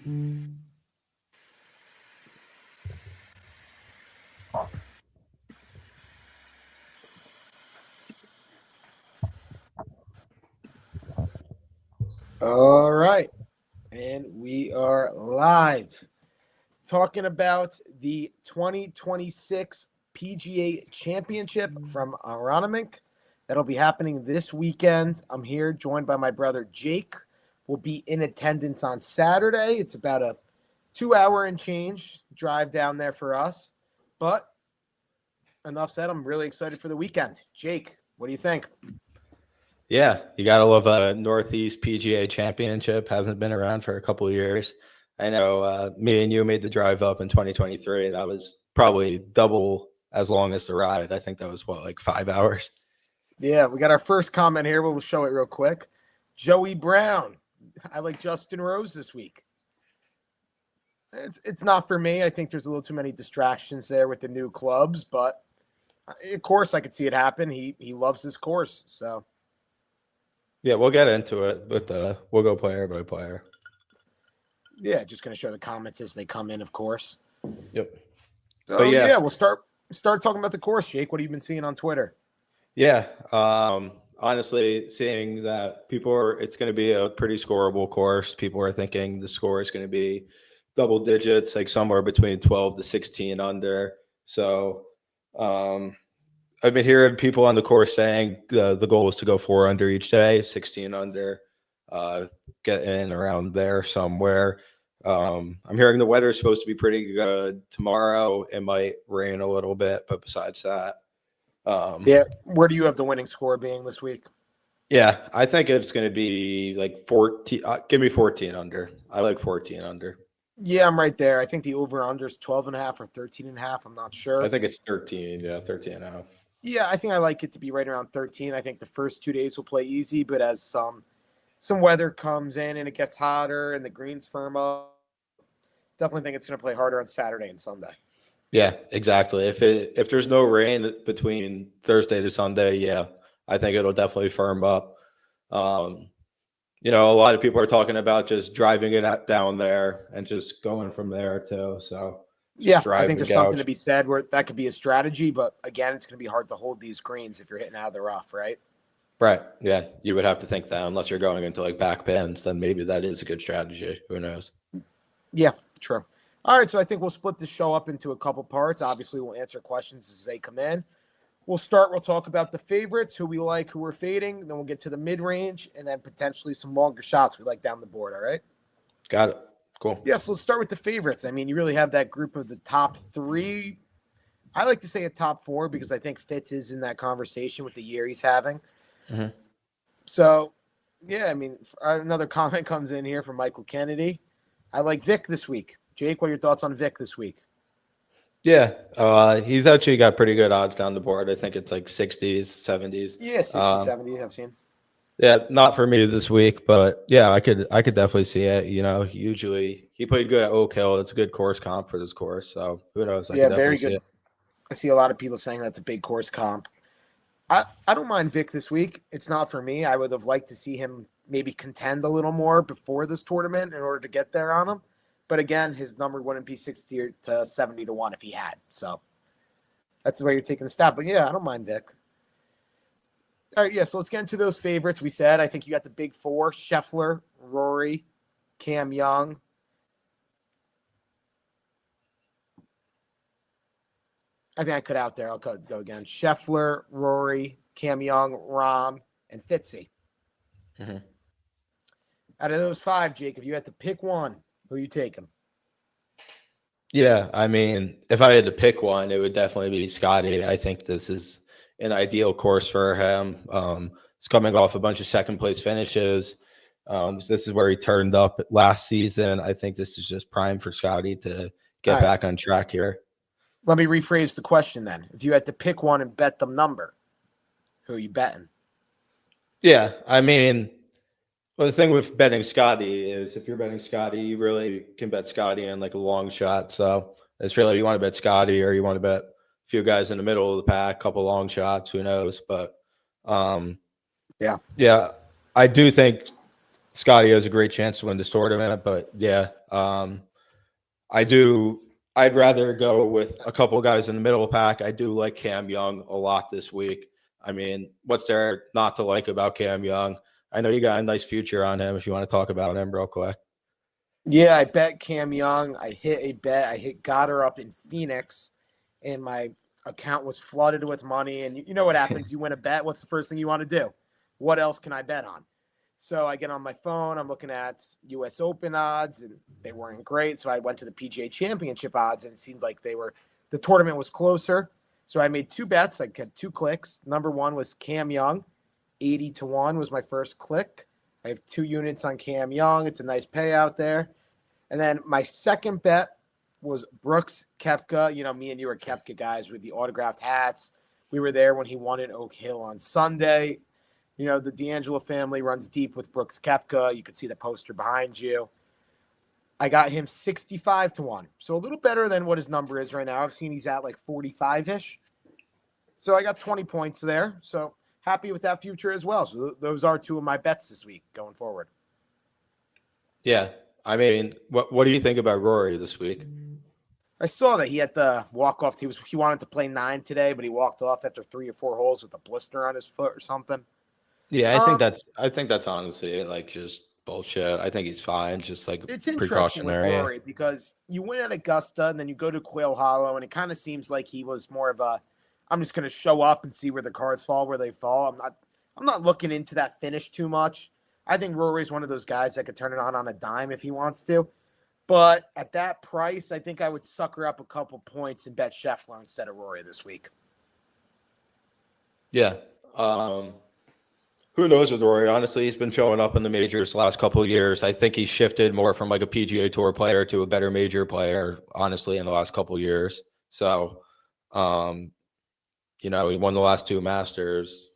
All right. And we are live talking about the 2026 PGA Championship from Aronimink. That'll be happening this weekend. I'm here joined by my brother Jake. We'll be in attendance on Saturday. It's about a 2-hour and change drive down there for us. But enough said, I'm really excited for the weekend. Jake, what do you think? Yeah, you got to love a Northeast PGA Championship. Hasn't been around for a couple of years. I know me and you made the drive up in 2023. That was probably double as long as the ride. I think that was, like 5 hours? Yeah, we got our first comment here. We'll show it real quick. Joey Brown. I like Justin Rose this week. It's not for me. I think there's a little too many distractions there with the new clubs, but of course I could see it happen. He loves this course, so. Yeah, we'll get into it, but we'll go player by player. Yeah, just going to show the comments as they come in, of course. Yep. So, yeah, we'll start talking about the course, Jake. What have you been seeing on Twitter? Yeah, honestly, seeing that it's going to be a pretty scoreable course. People are thinking the score is going to be double digits, like somewhere between 12 to 16 under. So I've been hearing people on the course saying the goal is to go 4 under each day, 16 under, get in around there somewhere. I'm hearing the weather is supposed to be pretty good tomorrow. It might rain a little bit, but besides that. Yeah, where do you have the winning score being this week? Yeah, I think it's going to be like 14. Give me 14 under. I like 14 under. Yeah, I'm right there. I think the over-under is 12.5 or 13.5. I'm not sure. I think it's 13. Yeah, 13.5. Yeah, I think I like it to be right around 13. I think the first 2 days will play easy, but as some weather comes in and it gets hotter and the greens firm up, definitely think it's going to play harder on Saturday and Sunday. Yeah, exactly. If there's no rain between Thursday to Sunday, yeah, I think it'll definitely firm up. A lot of people are talking about just driving it down there and just going from there too. So yeah, I think there's something to be said where that could be a strategy, but again, it's going to be hard to hold these greens if you're hitting out of the rough, right? Right. Yeah, you would have to think that unless you're going into like back pins, then maybe that is a good strategy. Who knows? Yeah, true. All right, so I think we'll split the show up into a couple parts. Obviously, we'll answer questions as they come in. We'll talk about the favorites, who we like, who we're fading. Then we'll get to the mid-range, and then potentially some longer shots we like down the board, all right? Got it. Cool. Yeah, so let's start with the favorites. I mean, you really have that group of the top 3. I like to say a top 4 because I think Fitz is in that conversation with the year he's having. Mm-hmm. So, yeah, I mean, another comment comes in here from Michael Kennedy. I like Vic this week. Jake, what are your thoughts on Vic this week? Yeah, he's actually got pretty good odds down the board. I think it's like 60s, 70s. Yeah, 60, 70, I've seen. Yeah, not for me this week, but yeah, I could definitely see it. Usually he played good at Oak Hill. It's a good course comp for this course. So who knows? Yeah, very good. I see a lot of people saying that's a big course comp. I don't mind Vic this week. It's not for me. I would have liked to see him maybe contend a little more before this tournament in order to get there on him. But again, his number wouldn't be 60 to 70 to 1 if he had. So that's the way you're taking the stat. But yeah, I don't mind Vic. All right, yeah, so let's get into those favorites. We said, I think you got the big 4, Scheffler, Rory, Cam Young. I think I cut out there. I'll go again. Scheffler, Rory, Cam Young, Rahm, and Fitzy. Mm-hmm. Out of those 5, Jake, if you had to pick one, who you taking? Yeah, I mean, if I had to pick one, it would definitely be Scottie. I think this is an ideal course for him. He's coming off a bunch of second-place finishes. This is where he turned up last season. I think this is just prime for Scottie to get back on track here. Let me rephrase the question then. If you had to pick one and bet the number, who are you betting? Yeah, I mean, well, the thing with betting Scottie is if you're betting Scottie, you really can bet Scottie in like a long shot. So it's really, you want to bet Scottie or you want to bet a few guys in the middle of the pack, couple long shots, who knows? But yeah, I do think Scottie has a great chance to win this tournament, but yeah, I'd rather go with a couple of guys in the middle pack. I do like Cam Young a lot this week. I mean, what's there not to like about Cam Young? I know you got a nice future on him if you want to talk about him real quick. Yeah, I bet Cam Young. I hit a bet. I hit Goddard up in Phoenix, and my account was flooded with money. And you know what happens? You win a bet. What's the first thing you want to do? What else can I bet on? So I get on my phone. I'm looking at U.S. Open odds, and they weren't great. So I went to the PGA Championship odds, and it seemed like the tournament was closer. So I made two bets. I got 2 clicks. Number one was Cam Young, 80-1 was my first click. I have 2 units on Cam Young. It's a nice payout there. And then my second bet was Brooks Koepka. You know, me and you were Koepka guys with the autographed hats. We were there when he won at Oak Hill on Sunday. You know, the D'Angelo family runs deep with Brooks Koepka. You could see the poster behind you. I got him 65-1. So a little better than what his number is right now. I've seen he's at like 45-ish. So I got 20 points there. So happy with that future as well. So those are 2 of my bets this week going forward. Yeah. I mean, what do you think about Rory this week? I saw that he had to walk off. He wanted to play 9 today, but he walked off after 3 or 4 holes with a blister on his foot or something. Yeah, I think that's honestly like just bullshit. I think he's fine, just like It's interesting with precautionary. Rory because you win at Augusta and then you go to Quail Hollow, and it kind of seems like he was more of a, I'm just going to show up and see where the cards fall, where they fall. I'm not looking into that finish too much. I think Rory's one of those guys that could turn it on a dime if he wants to. But at that price, I think I would sucker up a couple points and bet Scheffler instead of Rory this week. Yeah. Who knows with Rory? Honestly, he's been showing up in the majors the last couple of years. I think he's shifted more from like a PGA Tour player to a better major player, honestly, in the last couple of years. So, you know, he won the last 2 Masters.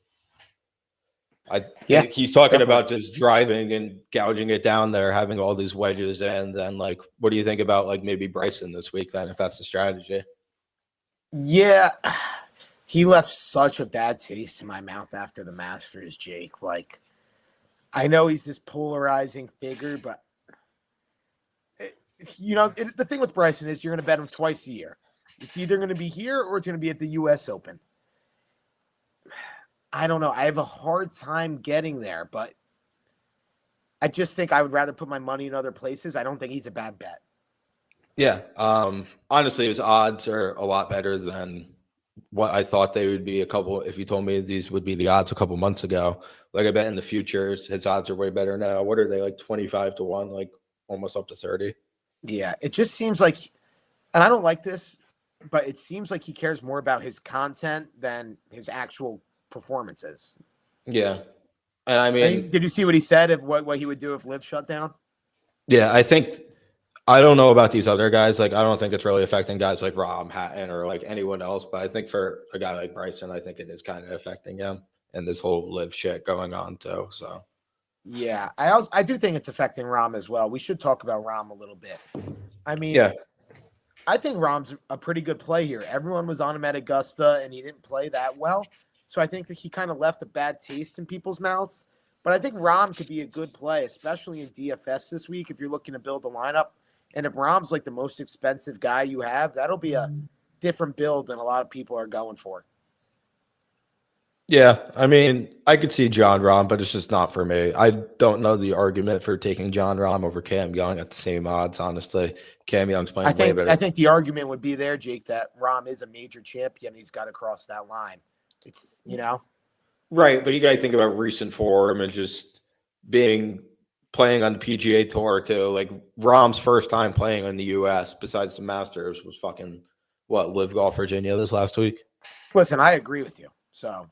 I think he's talking definitely about just driving and gouging it down there, having all these wedges. And then, like, what do you think about like maybe Bryson this week then, if that's the strategy? Yeah, he left such a bad taste in my mouth after the Masters, Jake. Like, I know he's this polarizing figure, but the thing with Bryson is you're going to bet him twice a year. It's either going to be here or it's going to be at the U.S. Open. I don't know. I have a hard time getting there, but I just think I would rather put my money in other places. I don't think he's a bad bet. Yeah. Honestly, his odds are a lot better than what I thought they would be if you told me these would be the odds a couple months ago. Like, I bet in the futures, his odds are way better now. What are they, like 25-1, like almost up to 30? Yeah, it just seems like, and I don't like this, but it seems like he cares more about his content than his actual performances. Yeah. And I mean, did you see what he said of what he would do if Liv shut down? Yeah, I don't know about these other guys. Like, I don't think it's really affecting guys like Rahm, Hatton, or like anyone else. But I think for a guy like Bryson, I think it is kind of affecting him and this whole live shit going on too. So, yeah, I do think it's affecting Rahm as well. We should talk about Rahm a little bit. I mean, yeah, I think Rahm's a pretty good play here. Everyone was on him at Augusta, and he didn't play that well. So I think that he kind of left a bad taste in people's mouths. But I think Rahm could be a good play, especially in DFS this week if you're looking to build a lineup. And if Rahm's like the most expensive guy you have, that'll be a different build than a lot of people are going for. yeah. I mean, I could see John Rahm, but it's just not for me. I don't know the argument for taking John Rahm over Cam Young at the same odds. Honestly, Cam Young's playing way better. I think the argument would be there, Jake, that Rahm is a major champion. He's got to cross that line. It's, Right, but you got to think about recent form and just playing on the PGA Tour too. Like, Rahm's first time playing in the U.S. besides the Masters was fucking Live Golf Virginia this last week. Listen, I agree with you. So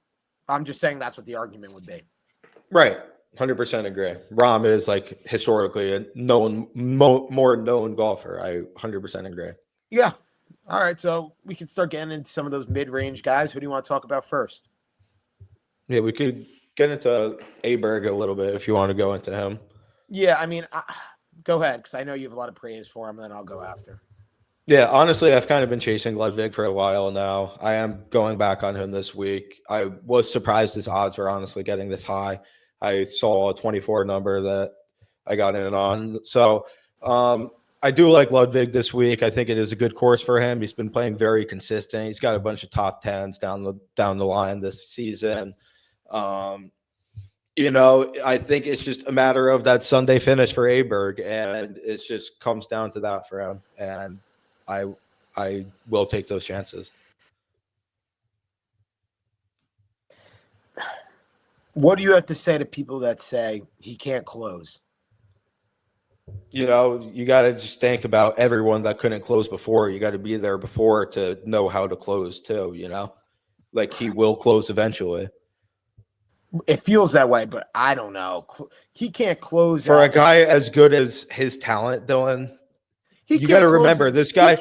I'm just saying that's what the argument would be. Right, 100% agree. Rahm is like historically a more known golfer. I 100% agree. Yeah. All right, so we can start getting into some of those mid-range guys. Who do you want to talk about first? Yeah, we could get into Aberg a little bit if you want to go into him. Yeah, I mean, go ahead, because I know you have a lot of praise for him, and then I'll go after. Yeah, honestly, I've kind of been chasing Ludwig for a while now. I am going back on him this week. I was surprised his odds were honestly getting this high. I saw a 24 number that I got in on. So I do like Ludwig this week. I think it is a good course for him. He's been playing very consistent. He's got a bunch of top tens down the line this season. I think it's just a matter of that Sunday finish for Aberg, and it just comes down to that for him. And I will take those chances. What do you have to say to people that say he can't close? You got to just think about everyone that couldn't close before. You got to be there before to know how to close too, like he will close eventually. It feels that way, but I don't know. He can't close for a guy as good as his talent, Dylan. You got to remember this guy's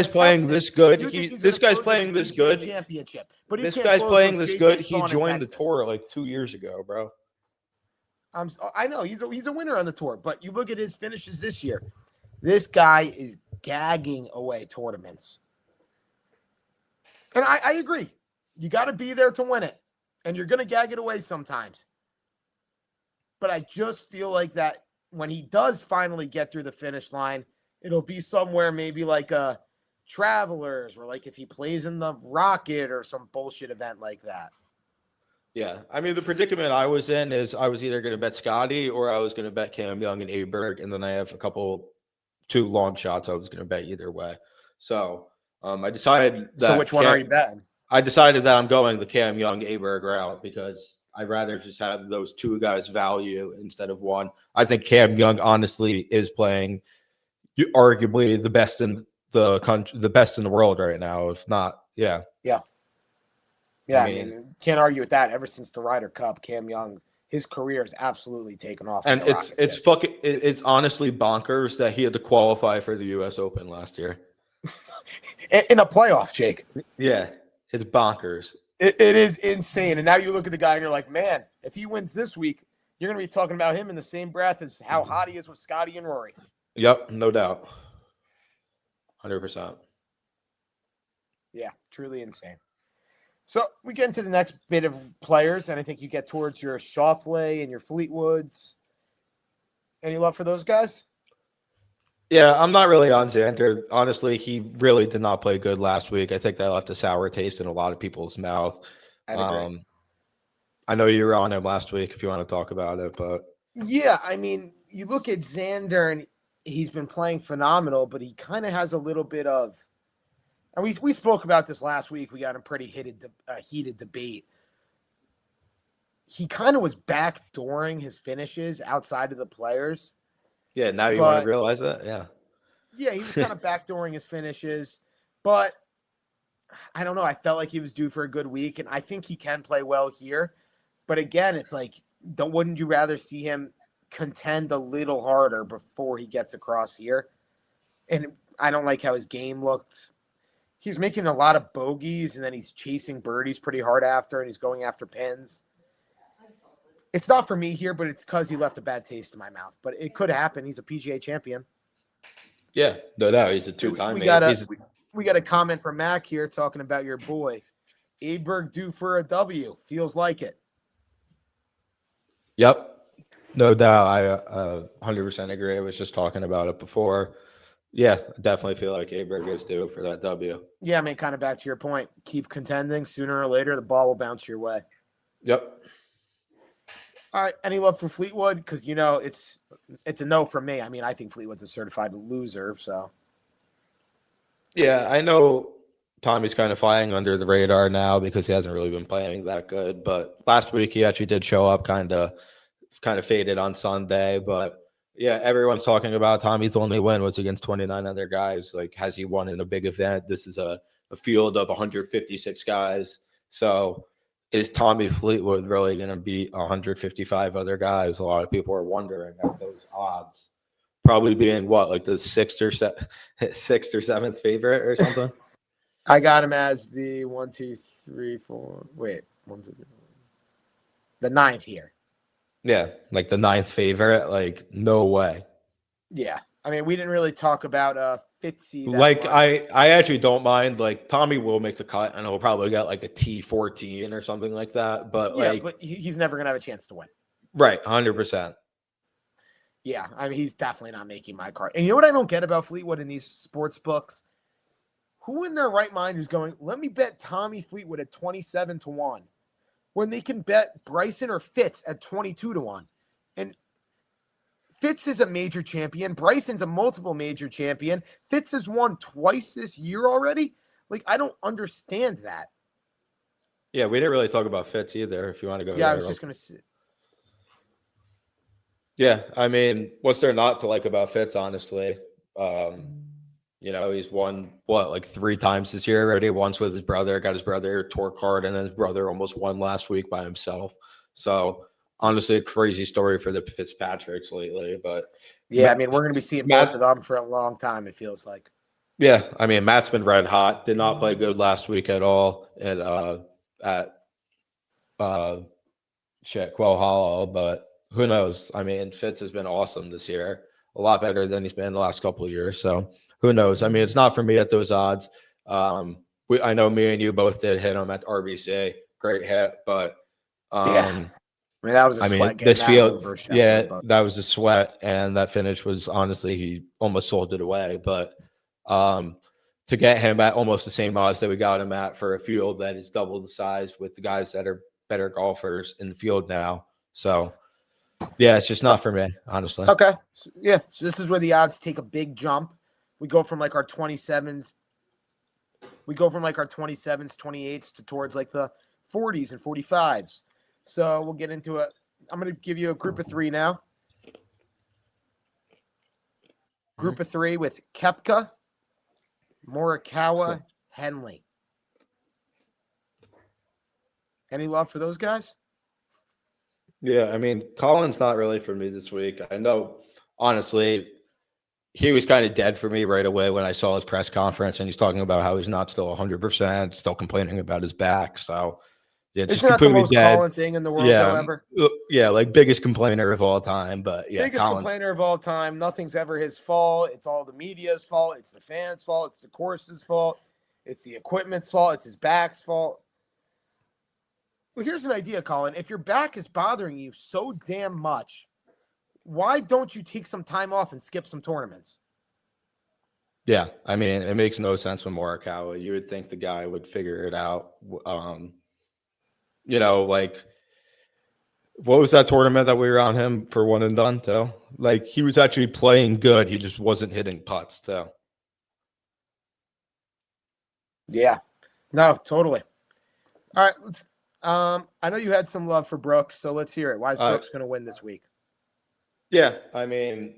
playing this good. This guy's playing this good. Championship, but this guy's playing this good. He joined the tour like 2 years ago, bro. I know he's a winner on the tour, but you look at his finishes this year. This guy is gagging away tournaments, and I agree. You got to be there to win it, and you're going to gag it away sometimes. But I just feel like that when he does finally get through the finish line, it'll be somewhere maybe like a Travelers or like if he plays in the Rocket or some bullshit event like that. Yeah. I mean, the predicament I was in is I was either going to bet Scottie or I was going to bet Cam Young and Aberg. And then I have two long shots I was going to bet either way. So I decided that. So which one are you betting? I decided that I'm going the Cam Young Aberg route because I'd rather just have those two guys value instead of one. I think Cam Young honestly is playing arguably the best in the country, the best in the world right now, if not. Yeah. I mean, can't argue with that. Ever since the Ryder Cup, Cam Young, his career has absolutely taken off. And it's honestly bonkers that he had to qualify for the U.S. Open last year in a playoff, Jake. Yeah, it's bonkers. It is insane. And now you look at the guy and you're like, man, if he wins this week, you're going to be talking about him in the same breath as how hot he is with Scottie and Rory. Yep, no doubt. 100%. Yeah, truly insane. So we get into the next bit of players, and I think you get towards your Scheffler and your Fleetwoods. Any love for those guys? Yeah, I'm not really on Xander. Honestly, he really did not play good last week. I think that left a sour taste in a lot of people's mouth. I know you were on him last week if you want to talk about it, but yeah, I mean, you look at Xander and he's been playing phenomenal, but he kind of has a little bit of, and we spoke about this last week. We got a pretty heated debate. He kind of was backdooring his finishes outside of the players. Yeah, now you want to realize that? Yeah. Yeah, he was kind of backdooring his finishes, but I don't know. I felt like he was due for a good week, and I think he can play well here. But again, it's like, wouldn't you rather see him contend a little harder before he gets across here? And I don't like how his game looked. He's making a lot of bogeys, and then he's chasing birdies pretty hard after, and he's going after pins. It's not for me here, but it's because he left a bad taste in my mouth. But it could happen. He's a PGA champion. Yeah, no doubt. He's a two-time. We got a comment from Mac here talking about your boy. Aberg due for a W. Feels like it. Yep. No doubt. I 100% agree. I was just talking about it before. Yeah, I definitely feel like Aberg is due for that W. Yeah, I mean, kind of back to your point. Keep contending. Sooner or later, the ball will bounce your way. Yep. All right. Any love for Fleetwood? Because, it's a no from me. I mean, I think Fleetwood's a certified loser, so. Yeah, I know Tommy's kind of flying under the radar now because he hasn't really been playing that good. But last week he actually did show up, kind of faded on Sunday. But yeah, everyone's talking about Tommy's only win was against 29 other guys. Like, has he won in a big event? This is a field of 156 guys. So is Tommy Fleetwood really going to beat 155 other guys? A lot of people are wondering at those odds. Probably being like the sixth or seventh favorite or something. I got him as the the ninth here. Yeah, like the ninth favorite. Like, no way. Yeah, I mean, we didn't really talk about Fitzy. Like, I actually don't mind. Like, Tommy will make the cut, and he'll probably get like a T14 or something like that. But yeah, but he's never gonna have a chance to win. Right, 100%. Yeah, I mean, he's definitely not making my card. And you know what I don't get about Fleetwood in these sports books? Who in their right mind is going, let me bet Tommy Fleetwood at 27-1 when they can bet Bryson or Fitz at 22-1? And Fitz is a major champion. Bryson's a multiple major champion. Fitz has won twice this year already. Like, I don't understand that. Yeah, we didn't really talk about Fitz either, if you want to go Yeah, I there. was just going to say. Yeah, I mean, what's there not to like about Fitz, honestly? You know, he's won, like 3 times this year already. Once with his brother, got his brother tour card, and then his brother almost won last week by himself. So, honestly, a crazy story for the Fitzpatricks lately. But Yeah, I mean, we're going to be seeing both of Matt, them for a long time, it feels like. yeah, I mean, Matt's been red hot. Did not play good last week at all at Quail Hollow, but who knows? I mean, Fitz has been awesome this year, a lot better than he's been the last couple of years. So who knows? I mean, it's not for me at those odds. I know me and you both did hit him at RBC, great hit, but Yeah. I mean, that was a sweat game. this field, Scheffler, yeah, but that was a sweat, and that finish was honestly, he almost sold it away. But to get him at almost the same odds that we got him at for a field that is double the size with the guys that are better golfers in the field now. So, yeah, it's just not for me, honestly. Okay. Yeah. So this is where the odds take a big jump. We go from like our 27s. We go from like our 27s, 28s to towards like the 40s and 45s. So we'll get into it. I'm going to give you a group of 3 now. Group of 3 with Koepka, Morikawa, Henley. Any love for those guys? Yeah, I mean, Colin's not really for me this week. I know, honestly, he was kind of dead for me right away when I saw his press conference, and he's talking about how he's not still 100%, still complaining about his back. So, yeah, it's It's just not the completely most dead. Colin thing in the world, Yeah, however. yeah, like biggest complainer of all time. But yeah, Biggest complainer of all time. Nothing's ever his fault. It's all the media's fault. It's the fans' fault. It's the course's fault. It's the equipment's fault. It's his back's fault. Well, here's an idea, Colin. If your back is bothering you so damn much, why don't you take some time off and skip some tournaments? Yeah, I mean, it makes no sense with Morikawa. You would think the guy would figure it out. You know, like, what was that tournament that we were on him for one and done, too? Like, he was actually playing good. He just wasn't hitting putts, too. Yeah. No, totally. All right. Let's, I know you had some love for Brooks, so let's hear it. Why is Brooks going to win this week? Yeah, I mean,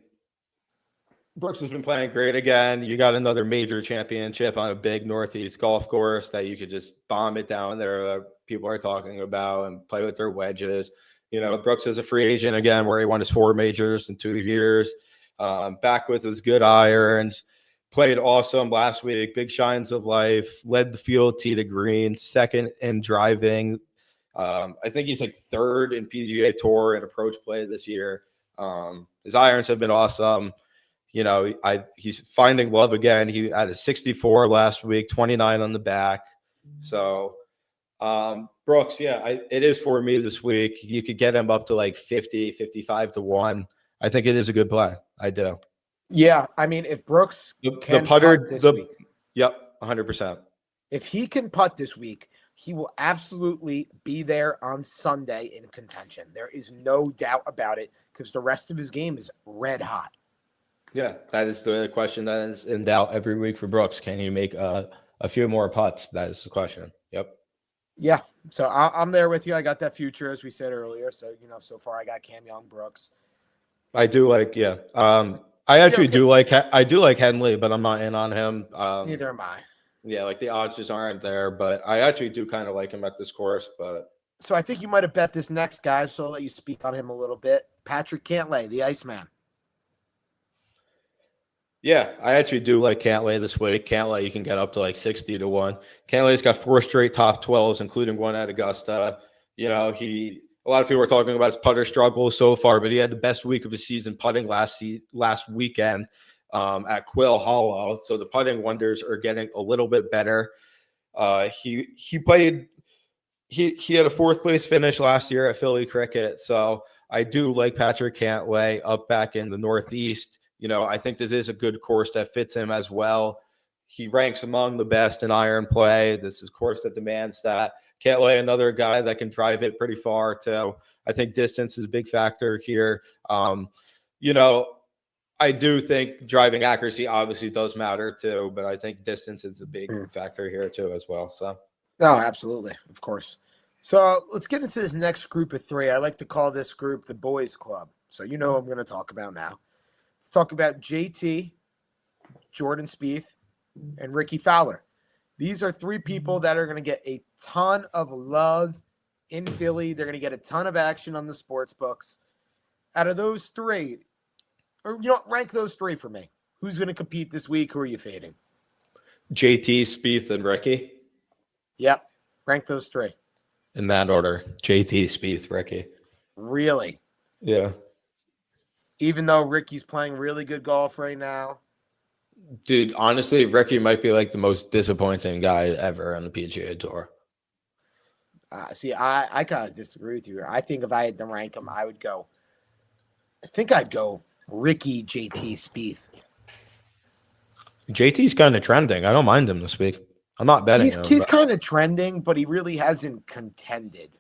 Brooks has been playing great again. You got another major championship on a big Northeast golf course that you could just bomb it down there. People are talking about and play with their wedges. You know, Brooks is a free agent again, where he won his 4 majors in 2 years. Back with his good irons. Played awesome last week. Big shines of life. Led the field tee to green. Second in driving. I think he's like 3rd in PGA Tour and approach play this year. His irons have been awesome. You know, he's finding love again. He had a 64 last week, 29 on the back. So, Brooks, yeah, it is for me this week. You could get him up to like 50, 55-1. I think it is a good play. I do. Yeah, I mean, if Brooks the putter putt this week, yep, 100%. If he can putt this week, he will absolutely be there on Sunday in contention. There is no doubt about it because the rest of his game is red hot. Yeah, that is the question that is in doubt every week for Brooks. Can he make a few more putts? That is the question. Yep. Yeah, so I'm there with you. I got that future, as we said earlier. So, you know, so far I got Cam Young, Brooks. I do like, yeah. I actually do like Henley, but I'm not in on him. Neither am I. Yeah, like the odds just aren't there, but I actually do kind of like him at this course. But so I think you might have bet this next guy, so I'll let you speak on him a little bit. Patrick Cantlay, the Iceman. Yeah, I actually do like Cantlay this week. Cantlay, you can get up to like 60-1. Cantlay's got 4 straight top 12s, including one at Augusta. You know, a lot of people are talking about his putter struggles so far, but he had the best week of his season putting last weekend at Quail Hollow. So the putting wonders are getting a little bit better. He had a 4th place finish last year at Philly Cricket. So I do like Patrick Cantlay up back in the Northeast. I think this is a good course that fits him as well. He ranks among the best in iron play. This is a course that demands that. Cantlay, another guy that can drive it pretty far too. I think distance is a big factor here. I do think driving accuracy obviously does matter too, but I think distance is a big factor here too as well. So, no, absolutely, of course. So let's get into this next group of three. I like to call this group the Boys Club. So what I'm going to talk about now. Let's talk about JT, Jordan Spieth, and Ricky Fowler. These are three people that are going to get a ton of love in Philly. They're going to get a ton of action on the sports books. Out of those three, or rank those three for me. Who's going to compete this week? Who are you fading? JT, Spieth, and Ricky. Yep. Rank those three. In that order. JT, Spieth, Ricky. Really? Yeah. Even though Ricky's playing really good golf right now. Dude, honestly, Ricky might be like the most disappointing guy ever on the PGA Tour. See, I kind of disagree with you. I think if I had to rank him, I'd go Ricky, JT, Spieth. JT's kind of trending. I don't mind him this week. I'm not betting him. He's kind of trending, but he really hasn't contended.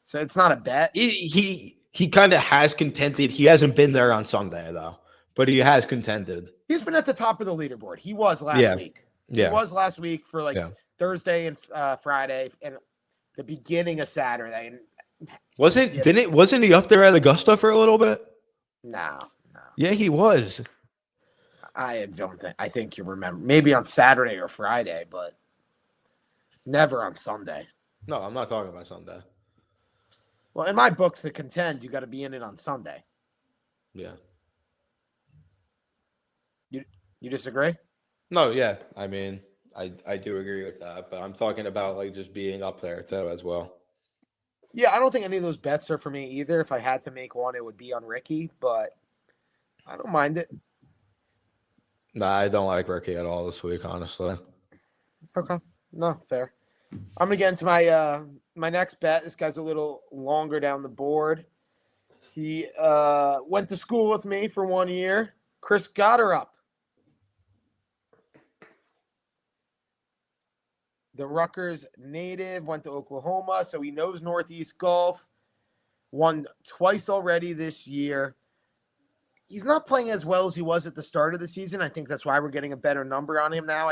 So it's not a bet. He kind of has contended. He hasn't been there on Sunday, though. But he has contended. He's been at the top of the leaderboard. He was last week. Yeah. He was last week for Thursday and Friday and the beginning of Saturday. And wasn't he up there at Augusta for a little bit? No. Yeah, he was. I think you remember. Maybe on Saturday or Friday, but never on Sunday. No, I'm not talking about Sunday. Well, in my books, to contend, you got to be in it on Sunday. Yeah. You disagree? No, yeah. I mean, I do agree with that, but I'm talking about like just being up there too as well. Yeah, I don't think any of those bets are for me either. If I had to make one, it would be on Ricky, but I don't mind it. Nah, I don't like Ricky at all this week, honestly. Okay. No, fair. I'm gonna get into my my next bet. This guy's a little longer down the board. He went to school with me for 1 year. Chris Gotterup. The Rutgers native, went to Oklahoma, so he knows Northeast golf. Won twice already this year. He's not playing as well as he was at the start of the season. I think that's why we're getting a better number on him now.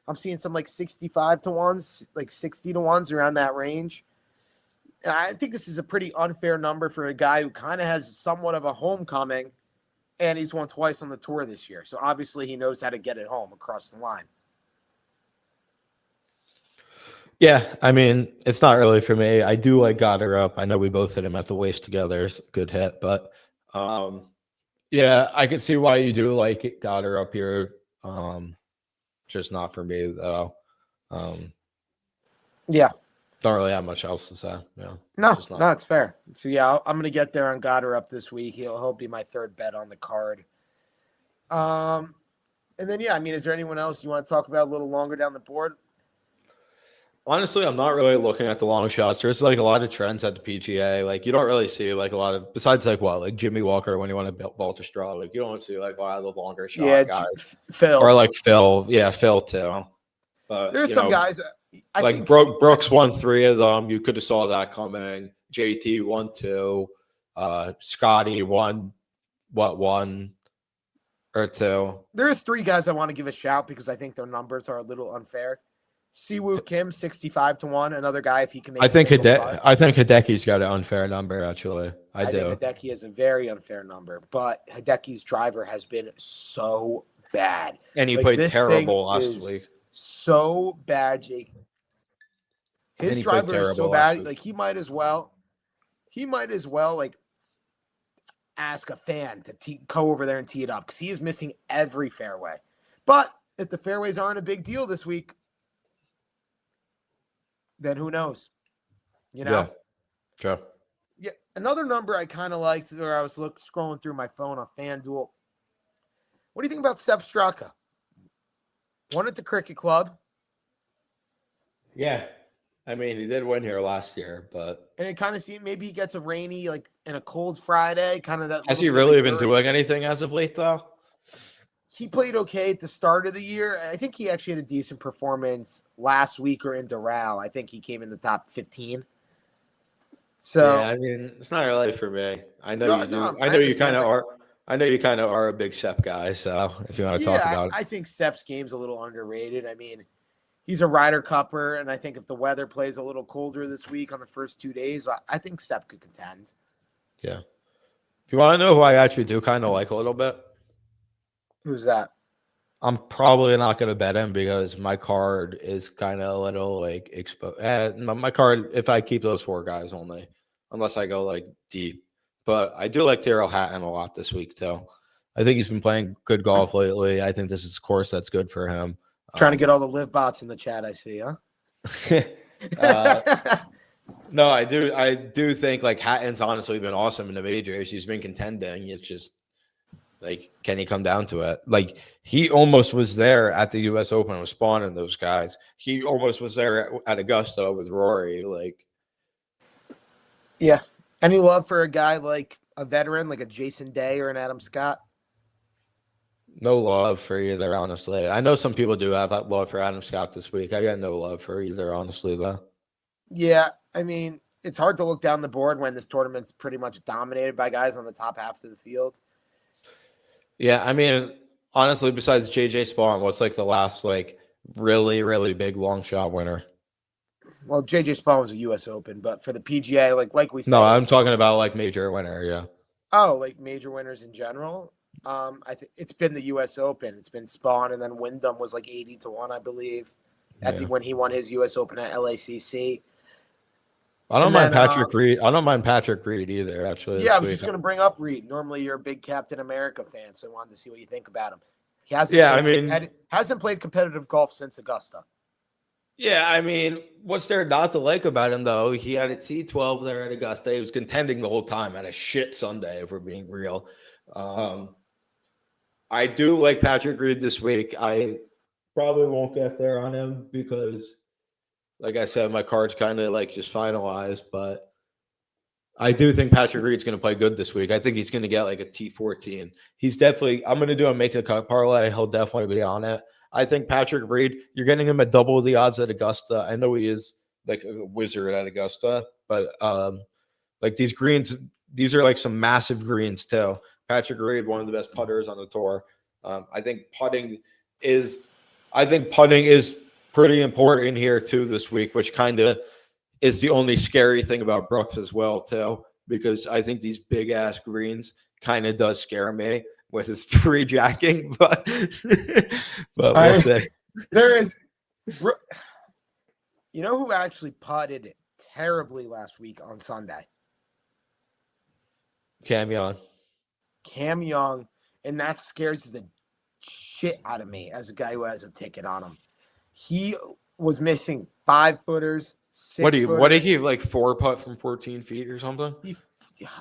I'm seeing some like 65 to 1s, like 60 to 1s around that range. And I think this is a pretty unfair number for a guy who kind of has somewhat of a homecoming, and he's won twice on the tour this year. So obviously he knows how to get it home across the line. Yeah, I mean, it's not really for me. I do like Gotterup. I know we both hit him at the waist together. It's a good hit, but yeah, I can see why you do like it, Gotterup here. Just not for me though. Yeah. Don't really have much else to say. Yeah. No, it's fair. So yeah, I'm gonna get there on Gotterup this week. He'll be my third bet on the card. And then yeah, I mean, is there anyone else you want to talk about a little longer down the board? Honestly, I'm not really looking at the long shots. There's like a lot of trends at the PGA. Like you don't really see like a lot of besides like Jimmy Walker when you want to vault a straw. Like you don't see like a lot of the longer shot guys. Phil or like Phil. Yeah, Phil too. But there's some guys. I like think Brooks won 3 of them. You could have saw that coming. JT won 2. Scottie won 1 or 2. There's 3 guys I want to give a shout because I think their numbers are a little unfair. Siwoo Kim, 65 to 1. Another guy, if he can make I think Hideki's got an unfair number, actually. I do. think Hideki has a very unfair number, but Hideki's driver has been so bad. And he played terrible last week. So bad, Jake. His driver is so bad. Like he might as well like ask a fan to go over there and tee it up because he is missing every fairway. But if the fairways aren't a big deal this week, then who knows? You know? Yeah. Sure. Yeah. Another number I kind of liked where I was scrolling through my phone on FanDuel. What do you think about Sepp Straka? Won at the Cricket Club. Yeah. I mean, he did win here last year, but And it kind of seems maybe he gets a rainy, like in a cold Friday, kind of that has little he bit of a really been Uri. doing anything as of late, though? He played okay at the start of the year. I think he actually had a decent performance last week or in Doral. I think he came in the top 15. Yeah, So I mean, it's not really for me. I know no, you no, do. I I know you kind understand of that. are. I know you kind of are a big Sep guy. So if you want to talk Yeah, about it, I think Steph's game's a little underrated. I mean, he's a Ryder Cupper, and I think if the weather plays a little colder this week on the first 2 days, I think Steph could contend. yeah. If you want to know who I actually do kind of like a little bit, Who's that? I'm probably not going to bet him because my card is kind of a little like exposed. My card, if I keep those four guys only, unless I go like deep. But I do like Tyrrell Hatton a lot this week too. I think he's been playing good golf lately. I think this is a course that's good for him. Trying to get all the live bots in the chat, I see, huh? uh, no, I do. I do think like Hatton's honestly been awesome in the majors. He's been contending. It's just like, can he come down to it? Like, he almost was there at the U.S. Open with Spawn and those guys. He almost was there at Augusta with Rory. Like, Yeah. Any love for a guy like a veteran, like a Jason Day or an Adam Scott? no love for either, honestly. I know some people do have that love for Adam Scott this week. I got no love for either, honestly, though. Yeah. I mean, it's hard to look down the board when this tournament's pretty much dominated by guys on the top half of the field. Yeah, I mean, honestly, besides JJ Spawn, what's like the last like really, really big long shot winner? Well, JJ Spawn was a U.S. Open, but for the PGA, like we No, said, I'm it's talking about like major winner. Yeah. like major winners in general. I think it's been the U.S. Open. It's been Spawn, and then Wyndham was like 80-1, I believe, Yeah. when he won his U.S. Open at LACC. I don't And mind then, Patrick Reed. I don't mind Patrick Reed either, actually, yeah, I this was week. just going to bring up Reed. Normally, you're a big Captain America fan, so I wanted to see what you think about him. He Yeah, I mean, hasn't played competitive golf since Augusta. yeah, I mean, what's there not to like about him though? He had a T12 there at Augusta. He was contending the whole time. Had a shit Sunday, if we're being real. I do like Patrick Reed this week. I probably won't get there on him because, like I said, my card's kind of like just finalized. But I do think Patrick Reed's going to play good this week. I think he's going to get like a T14. He's definitely. I'm going to do a make a cut parlay. He'll definitely be on it. I think Patrick Reed, you're getting him at double the odds at Augusta. I know he is like a wizard at Augusta, but like these greens, these are like some massive greens too. Patrick Reed, one of the best putters on the tour. I think putting is pretty important here too this week, which kind of is the only scary thing about Brooks as well too, because I think these big ass greens kind of does scare me with his three jacking, but we'll see. There is, you know who actually putted terribly last week on Sunday? Cam Young, and that scares the shit out of me as a guy who has a ticket on him. He was missing 5 footers, 6 What footers. did he have, like 4 putt from 14 feet or something?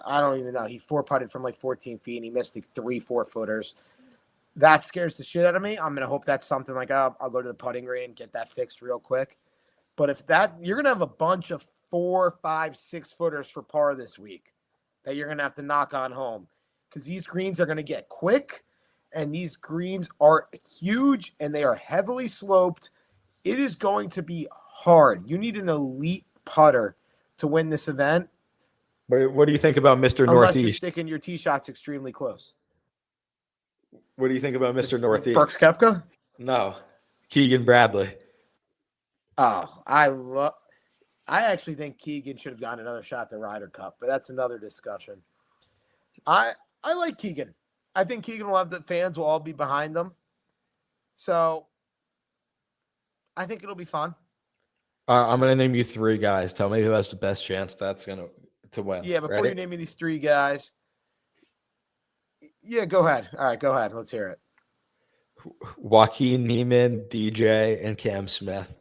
I don't even know. He 4 putted from like 14 feet and he missed like 3 4-footers. That scares the shit out of me. I'm gonna hope that's something like I'll go to the putting green and get that fixed real quick. But if that, you're gonna have a bunch of 4, 5, 6-footers for par this week that you're gonna have to knock on home because these greens are gonna get quick, and these greens are huge and they are heavily sloped. It is going to be hard. You need an elite putter to win this event. What do you think about Mr. Unless Northeast? you're sticking your tee shots extremely close. What do you think about Mr. Northeast? Brooks Koepka? No, Keegan Bradley. Oh, I actually think Keegan should have gotten another shot at the Ryder Cup, but that's another discussion. I like Keegan. I think Keegan will have the fans will all be behind him. So I think it'll be fun. I'm going to name you 3 guys. Tell me who has the best chance that's going to win. Yeah, before Ready? you name me these 3 guys. Yeah, go ahead. All right, go ahead. Let's hear it. Joaquin Neiman, DJ, and Cam Smith.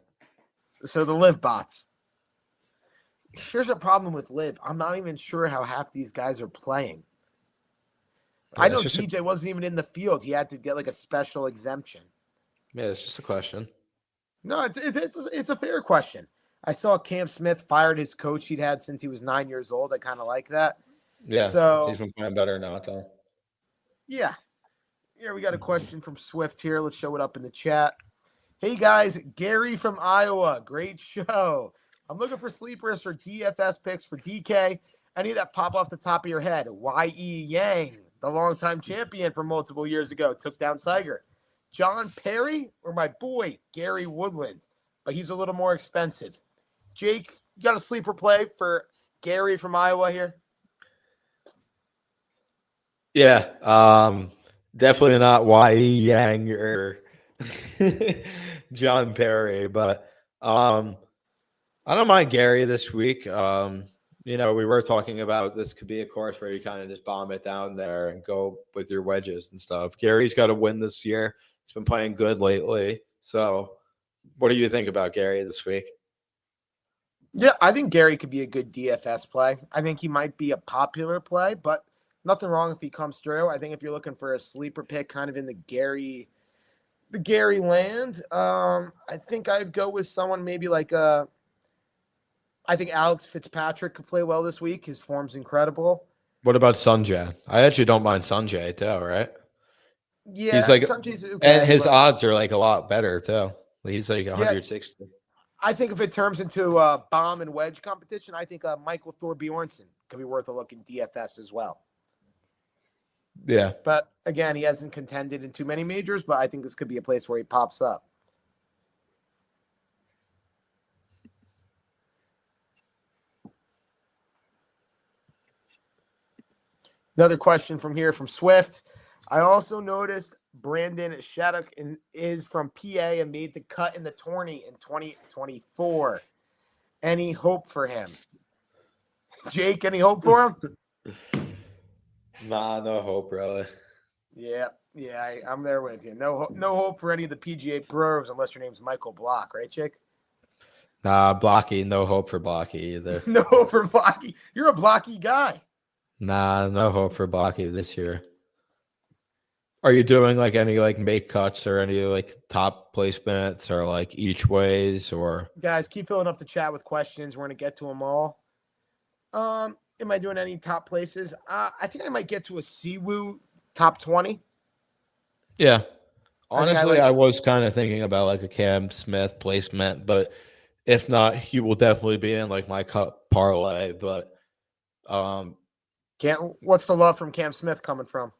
So the live bots. Here's a problem with live. I'm not even sure how half these guys are playing. Yeah, I know DJ wasn't even in the field. He had to get like a special exemption. Yeah, it's just a question. No, it's a fair question. I saw Cam Smith fired his coach he'd had since he was 9 years old. I kind of like that. Yeah, So he's been playing better now, though. yeah. Here we got a question from Swift here. Let's show it up in the chat. Hey guys, Gary from Iowa. Great show. I'm looking for sleepers for DFS picks for DK. Any that pop off the top of your head. Y.E. Yang, the longtime champion from multiple years ago, took down Tiger. John Perry or my boy, Gary Woodland, but he's a little more expensive. Jake, you got a sleeper play for Gary from Iowa here? Yeah, definitely not Y.E. Yang or John Perry, but I don't mind Gary this week. We were talking about this could be a course where you kind of just bomb it down there and go with your wedges and stuff. Gary's got to win this year. He's been playing good lately. So what do you think about Gary this week? Yeah, I think Gary could be a good DFS play. I think he might be a popular play, but nothing wrong if he comes through. I think if you're looking for a sleeper pick kind of in the Gary land, I think I'd go with someone maybe like I think Alex Fitzpatrick could play well this week. His form's incredible. What about Sanjay? I actually don't mind Sanjay too, right? Yeah, he's like, okay, and his odds are like a lot better too. He's like 160. I think if it turns into a bomb and wedge competition, I think Michael Thorbjornsen could be worth a look in DFS as well. Yeah. But again, he hasn't contended in too many majors, but I think this could be a place where he pops up. Another question from Swift. I also noticed Brandon Shattuck is from PA and made the cut in the tourney in 2024. Any hope for him? Jake, any hope for him? Nah, no hope, really. Yeah, I'm there with you. No hope for any of the PGA pros unless your name's Michael Block, right, Jake? Nah, Blocky, no hope for Blocky either. No hope for Blocky. You're a Blocky guy. Nah, no hope for Blocky this year. Are you doing like any like make cuts or any like top placements or like each ways or? Guys, keep filling up the chat with questions. We're gonna get to them all. Am I doing any top places? I think I might get to a Siwoo top 20. Yeah. Honestly, I was kind of thinking about like a Cam Smith placement, but if not, he will definitely be in like my cut parlay. But what's the love from Cam Smith coming from?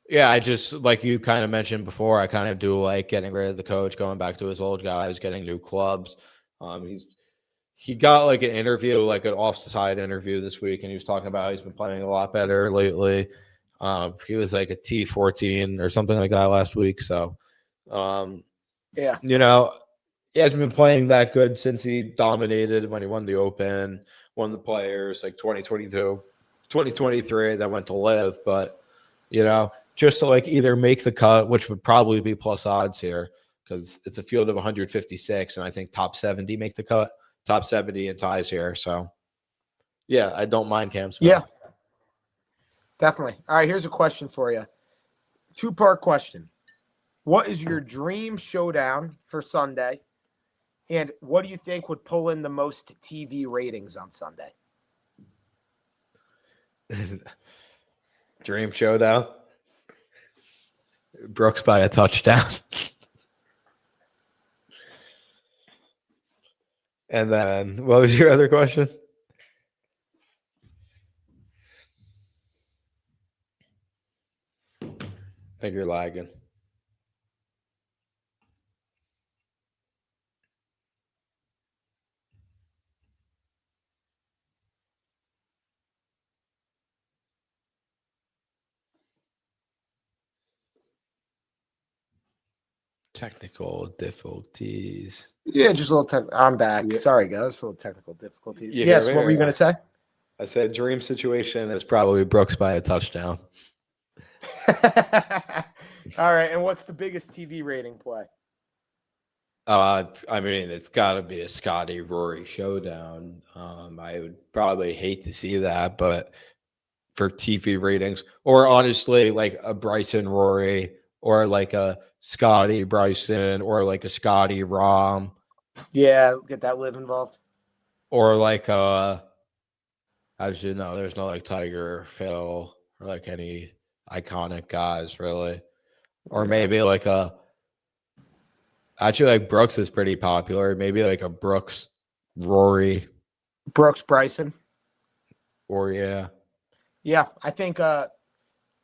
Yeah, I just like you kind of mentioned before, I kind of do like getting rid of the coach, going back to his old guys, getting new clubs. He got like an interview, like an off the side interview this week, and he was talking about he's been playing a lot better lately. He was like a T14 or something like that last week. So yeah, he hasn't been playing that good since he dominated when he won the Open, won the Players like 2022, 2023, that went to live. But, just to like either make the cut, which would probably be plus odds here because it's a field of 156. And I think top 70 make the cut, top 70 and ties here. So, yeah, I don't mind Cam Smith. Yeah, definitely. All right, here's a question for you. 2-part question. What is your dream showdown for Sunday? And what do you think would pull in the most TV ratings on Sunday? Dream showdown. Brooks by a touchdown. And then what was your other question? I think you're lagging. Technical difficulties. Yeah, just a little I'm back. Yeah. Sorry, guys. A little technical difficulties. Yes, what were you going to say? I said dream situation is probably Brooks by a touchdown. All right, and what's the biggest TV rating play? I mean, it's got to be a Scottie Rory showdown. I would probably hate to see that, but for TV ratings, or honestly, like a Bryson Rory, or like a Scottie Bryson, or like a Scottie Rahm. Yeah, get that live involved. or like as you know, there's no like Tiger, Phil, or like any iconic guys really. Or Yeah. maybe like actually like Brooks is pretty popular. Maybe like a Brooks, Rory, Brooks Bryson. or yeah. Yeah, I think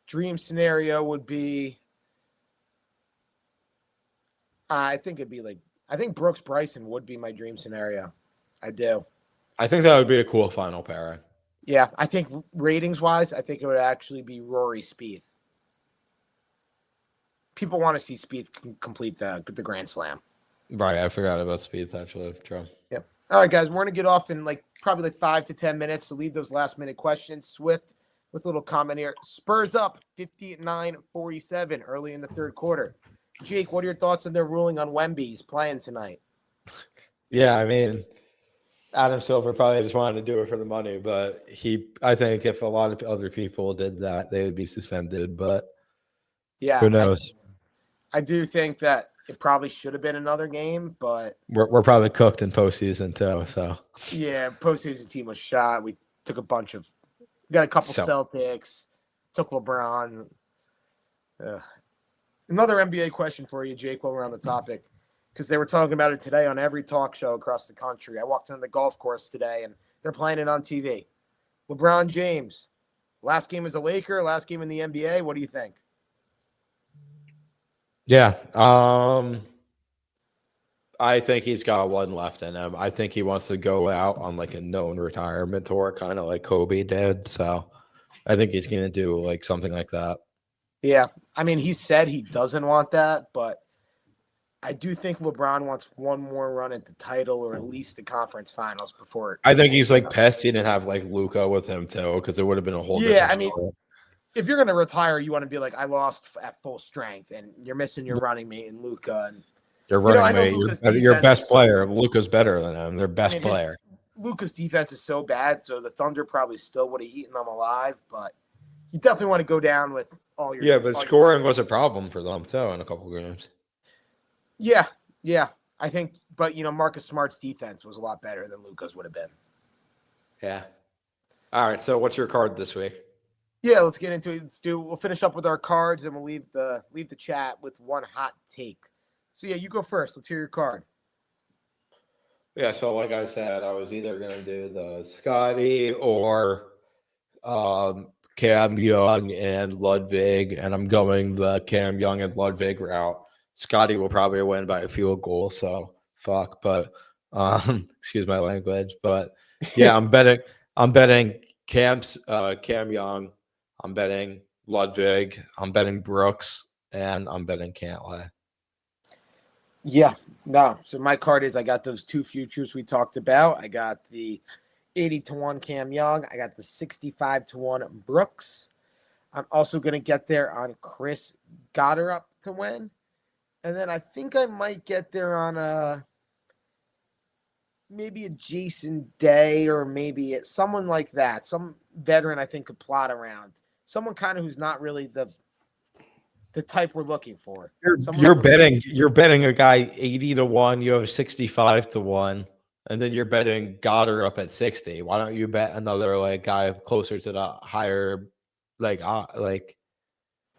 dream scenario would be. I think it'd be like I think Brooks Bryson would be my dream scenario. I do. I think that would be a cool final pairing. Yeah, I think ratings wise, I think it would actually be Rory Spieth. People want to see Spieth complete the Grand Slam. Right, I forgot about Speed actually. True. Yep. All right, guys, we're gonna get off in probably 5 to 10 minutes. So leave those last minute questions. Swift with a little comment here. Spurs up 59-47 early in the third quarter. Jake, what are your thoughts on their ruling on Wemby's playing tonight? Yeah, I mean, Adam Silver probably just wanted to do it for the money, but I think if a lot of other people did that, they would be suspended. But Yeah, who knows? I do think that it probably should have been another game, but We're probably cooked in postseason too. So yeah, postseason team was shot. We took a bunch of, we got a couple So- Celtics, took LeBron. Another NBA question for you, Jake, while we're on the topic, because they were talking about it today on every talk show across the country. I walked on the golf course today, and they're playing it on TV. LeBron James, last game as a Laker, last game in the NBA. What do you think? yeah, I think he's got one left in him. I think he wants to go out on like a known retirement tour, kind of like Kobe did. So I think he's going to do like something like that. Yeah, I mean, he said he doesn't want that, but I do think LeBron wants one more run at the title or at least the conference finals before. I think he's like pissed he didn't have like Luca with him too, because it would have been a whole different story. If you're going to retire, you want to be like, I lost at full strength, and you're missing your running mate in Luca. And Your running mate, your best player. Luca's better than him. Their best player. Luca's defense is so bad, so the Thunder probably still would have eaten them alive, but you definitely want to go down with all your. Yeah, but scoring was a problem for them too in a couple of games. Yeah, I think, but Marcus Smart's defense was a lot better than Luca's would have been. Yeah. All right. So, what's your card this week? Yeah, let's get into it. We'll finish up with our cards, and we'll leave the chat with one hot take. So yeah, you go first. Let's hear your card. Yeah. So, like I said, I was either gonna do the Scottie or Cam Young and Ludwig, and I'm going the Cam Young and Ludwig route. Scottie will probably win by a field goal, so fuck. But excuse my language. But yeah, I'm betting Cam Young. I'm betting Ludwig. I'm betting Brooks, and I'm betting Cantlay. Yeah, no. So my card is I got those two futures we talked about. I got the 80-1 Cam Young. I got the 65-1 Brooks. I'm also going to get there on Chris Goddard to win. And then I think I might get there on maybe a Jason Day or maybe someone like that. Some veteran I think could plot around. Someone kind of who's not really the type we're looking for. You're betting a guy 80-1. You have 65-1, and then you're betting Goddard up at 60. Why don't you bet another like guy closer to the higher, like?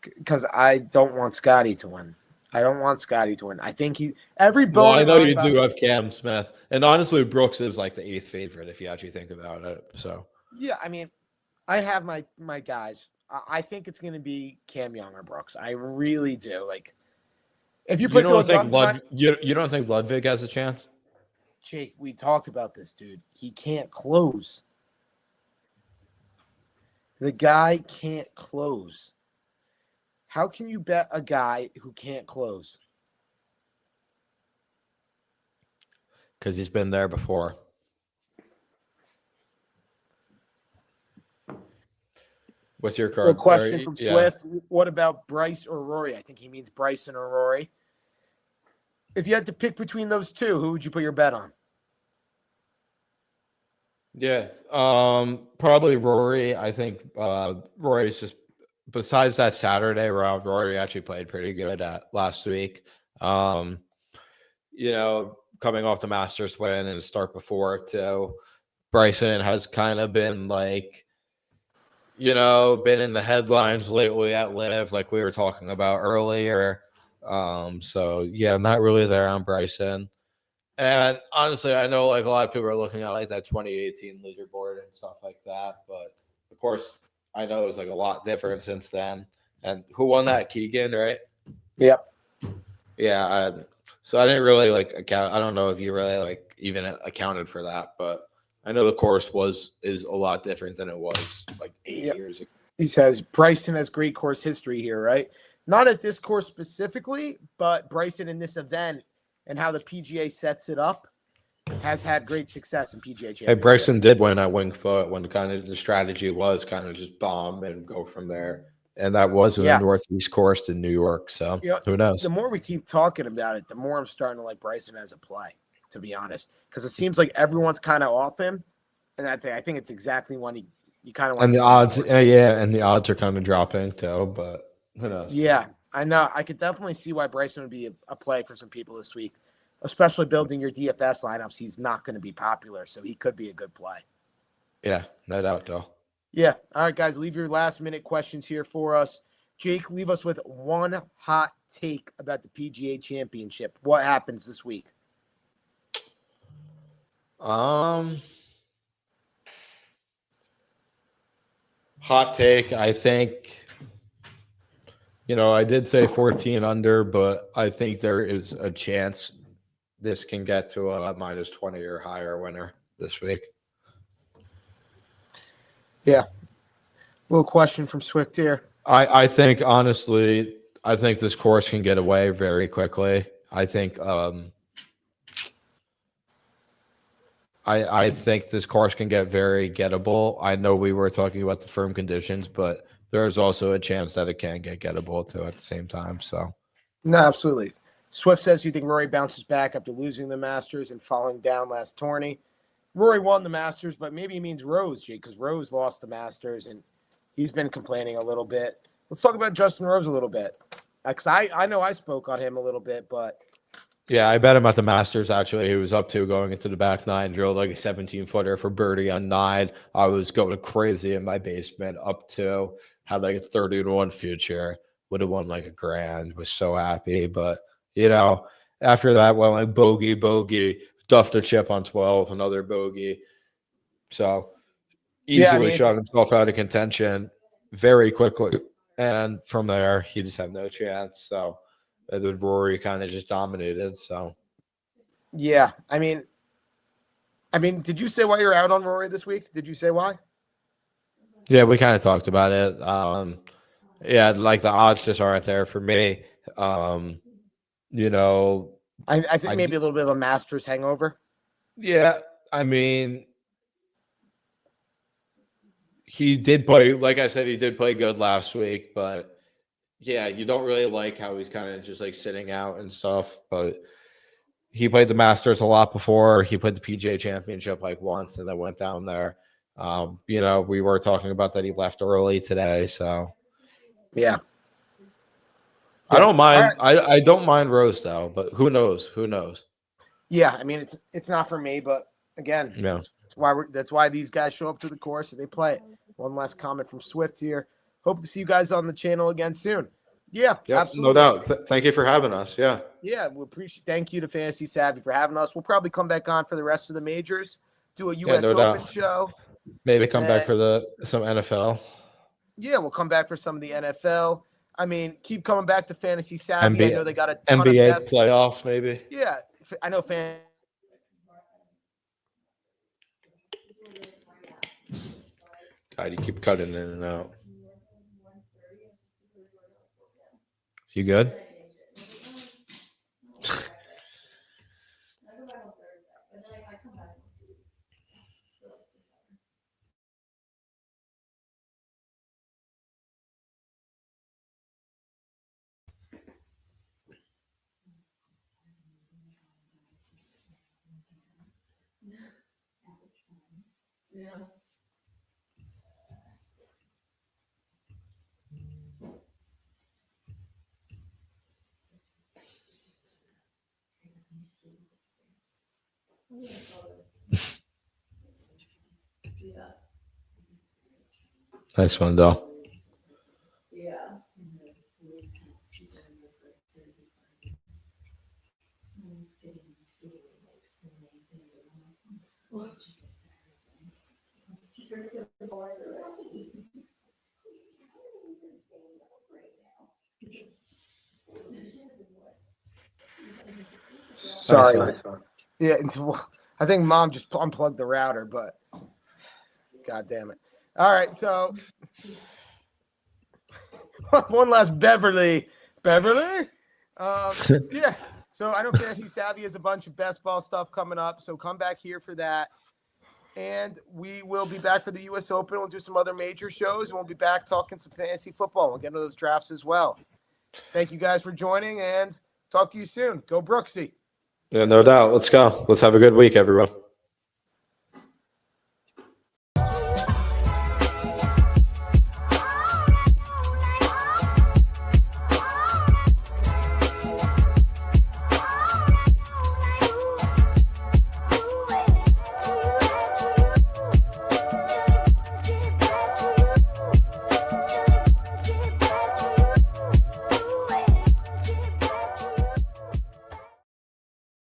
Because I don't want Scottie to win. I think everybody. Well, I know you do have Cam Smith, and honestly, Brooks is like the 8th favorite if you actually think about it. So yeah, I mean, I have my guys. I think it's going to be Cam Young or Brooks. I really do. Like, if you put you don't think Ludwig has a chance? Jake, we talked about this, dude. He can't close. The guy can't close. How can you bet a guy who can't close? Because he's been there before. What's your card? A question from Swift. What about Bryce or Rory? I think he means Bryson or Rory. If you had to pick between those two, who would you put your bet on? Yeah, probably Rory. I think Rory's just, besides that Saturday round, Rory actually played pretty good at last week. Coming off the Masters win and the start before too. Bryson has kind of been like, been in the headlines lately at Live, like we were talking about earlier. So yeah, I'm not really there on Bryson. And honestly, I know like a lot of people are looking at like that 2018 leaderboard and stuff like that, but of course, I know it's like a lot different since then. And who won that? Keegan, right? Yep. Yeah. So I didn't really like account. I don't know if you really like even accounted for that, but I know the course is a lot different than it was like 8 years ago. He says Bryson has great course history here, right? Not at this course specifically, but Bryson in this event and how the PGA sets it up has had great success in PGA Hey, Championship. Bryson did win at Winged Foot when kind of the strategy was kind of just bomb and go from there. And that was in the Northeast course in New York. So who knows? The more we keep talking about it, the more I'm starting to like Bryson as a play, to be honest, because it seems like everyone's kind of off him. And I think it's exactly when you kind of want And to the get in odds, course. and the odds are kind of dropping too, but who knows? Yeah, I know. I could definitely see why Bryson would be a play for some people this week, especially building your DFS lineups. He's not going to be popular, so he could be a good play. Yeah, no doubt, though. Yeah. All right, guys, leave your last minute questions here for us. Jake, leave us with one hot take about the PGA Championship. What happens this week? Hot take. I think, I did say 14 under, but I think there is a chance this can get to a minus 20 or higher winner this week. Yeah. Little question from Swift here. I think, honestly, I think this course can get away very quickly. I think I think this course can get very gettable. I know we were talking about the firm conditions, but there's also a chance that it can get gettable too at the same time. So, No, absolutely. Swift says you think Rory bounces back after losing the Masters and falling down last tourney. Rory won the Masters, but maybe he means Rose, Jake, because Rose lost the Masters and he's been complaining a little bit. Let's talk about Justin Rose a little bit. Because I know I spoke on him a little bit, but yeah, I bet him at the Masters, actually. He was up to going into the back nine, drilled like a 17-footer for birdie on 9. I was going crazy in my basement up to, had like a 30-1 future, would have won like a grand, was so happy. But, after that, went like bogey, duffed a chip on 12, another bogey. So easily shot himself out of contention very quickly. And from there, he just had no chance. So then Rory kind of just dominated. So yeah, I mean, did you say why you're out on Rory this week? Did you say why? yeah, we kind of talked about it. Yeah, like the odds just aren't there for me. You know, I think maybe a little bit of a Masters hangover. Yeah, I mean, he did play. Like I said, he did play good last week, but yeah, you don't really like how he's kind of just like sitting out and stuff. But he played the Masters a lot before. He played the PGA Championship like once, and then went down there. We were talking about that he left early today, so Yeah. I don't mind. Right. I don't mind Rose though, but who knows? Who knows? Yeah, I mean it's not for me, but again, Yeah. that's why these guys show up to the course and they play it. One last comment from Swift here. Hope to see you guys on the channel again soon. Yeah, Yep, absolutely. no doubt. Thank you for having us. Yeah. Yeah, we appreciate. Thank you to Fantasy Savvy for having us. We'll probably come back on for the rest of the majors, do a U.S. no Open doubt. show. Maybe come back for some NFL. Yeah, we'll come back for some of the NFL. I mean, keep coming back to Fantasy Savvy. NBA, I know they got a ton NBA of playoffs, maybe. Yeah, I know God, you keep cutting in and out. You good? Nice one, though. Sorry. Nice Yeah, I think Mom just unplugged the router, but God damn it. All right, so one last Beverly. Yeah. So I know Fantasy Savvy has a bunch of best ball stuff coming up, so come back here for that. And we will be back for the U.S. Open. We'll do some other major shows, and we'll be back talking some fantasy football. We'll get into those drafts as well. Thank you guys for joining, and talk to you soon. Go Brooksy. Yeah, no doubt. Let's go. Let's have a good week, everyone.